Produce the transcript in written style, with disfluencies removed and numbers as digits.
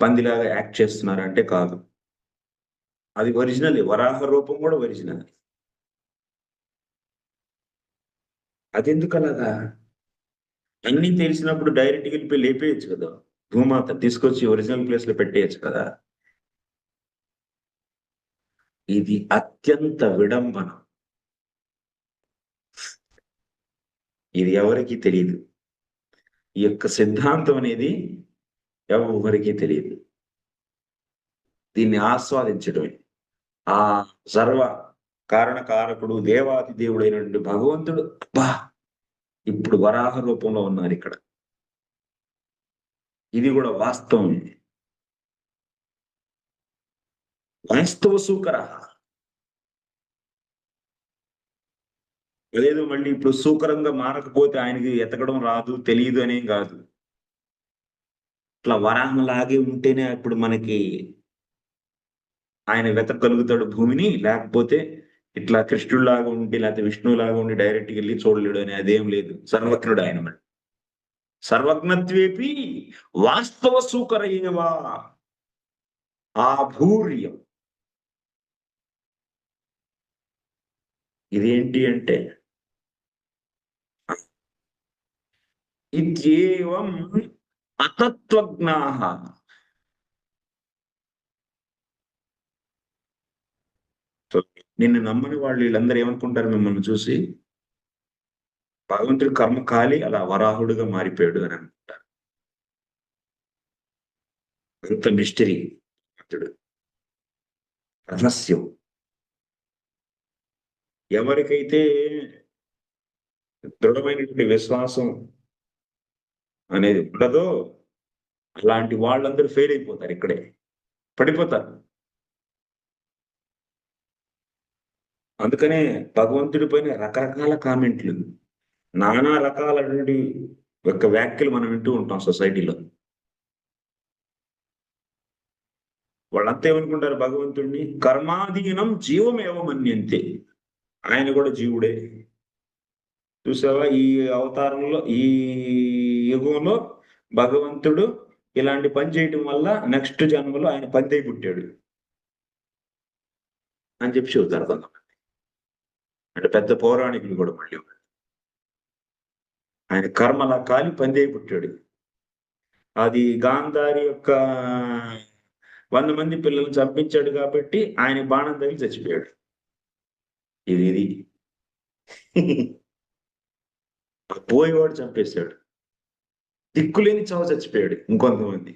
పందిలాగా act చేస్తున్నారంటే కాదు. అది ఒరిజినలే. వరాహ రూపం కూడా ఒరిజినల్. అదెందుకలాగా? అన్నీ తెలిసినప్పుడు డైరెక్ట్‌గా ఎళ్ళిపోయి లేపేయొచ్చు కదా! భూమాత తీసుకొచ్చి ఒరిజినల్ ప్లేస్‌లో పెట్టేయొచ్చు కదా! ఇది అత్యంత విడంబన. ఇది ఎవరికీ తెలీదు. ఈ యొక్క సిద్ధాంతం అనేది ఎవ్వరికీ తెలీదు. దీన్ని ఆస్వాదించడమే. ఆ సర్వ కారణ కారకుడు, దేవాతి దేవుడైనటువంటి భగవంతుడు అబ్బా! ఇప్పుడు వరాహ రూపంలో ఉన్నారిక్కడ. ఇది గూడా వాస్తవం ఇది. వాస్తవ సూకరః. అదేదో మళ్ళీ ఇప్పుడు సూకరంగా మారకపోతే ఆయనకి ఎతకడం రాదు, తెలీదు అనేం గాదు. ఇట్లా వరాహంలాగే ఉంటేనే అప్పుడు మనకి ఆయన వెతకగలుగుతాడు భూమిని. లేకపోతే ఇట్లా కృష్ణుడిలాగా ఉండి, లేతే విష్ణువులాగా ఉండి డైరెక్ట్‌గా ఎళ్లి చూడలేడు అని అదేం లేదు. సర్వజ్ఞుడు ఆయన మరి. సర్వజ్ఞత్వేపి వాస్తవ సూకర ఏవ ఆభూర్యం. ఇదేంటి అంటే ఇత్యేవం అతత్వజ్ఞాః. సో, నిన్ను నమ్మని వాళ్ళు వీళ్ళందరూ ఏమనుకుంటారు మిమ్మల్ని చూసి? భగవంతుడి కర్మ కాలి అలా వరాహుడుగా మారిపోయాడు అని అనుకుంటారు. అంత మిస్టరీ భగవంతుడు. రహస్యం. ఎవరికైతే దృఢమైనటువంటి విశ్వాసం అనేది ఉండదో, అలాంటి వాళ్ళందరూ ఫెయిల్ అయిపోతారు ఇక్కడే. పడిపోతారు. అందుకనే భగవంతుడి పైన రకరకాల కామెంట్లు. నానా రకాలైనటువంటి యొక్క వ్యాఖ్యలు మనం వింటూ ఉంటాం సొసైటీలో. వాళ్ళంతా ఏమనుకుంటారు భగవంతుడిని? కర్మాధీనం జీవమేవ మన్యంతే. ఆయన కూడా జీవుడే. చూసావా? ఈ అవతారంలో, ఈ యుగంలో భగవంతుడు ఇలాంటి పని చేయటం వల్ల నెక్స్ట్ జన్మలో ఆయన పందెం పుట్టాడు అని చెప్పి చెబుతారు కొంతమంది. అంటే పెద్ద పౌరాణికులు కూడా మళ్ళీ. ఆయన కర్మ అలా కాలి పందెం పుట్టాడు. అది గాంధారి యొక్క 100 మంది పిల్లల్ని చంపించాడు కాబట్టి ఆయన బాణం తగిలి చచ్చిపోయాడు. ఇది. పోయేవాడు చంపేసాడు. దిక్కులేని చావు చచ్చిపోయాడు ఇంకొంతమంది.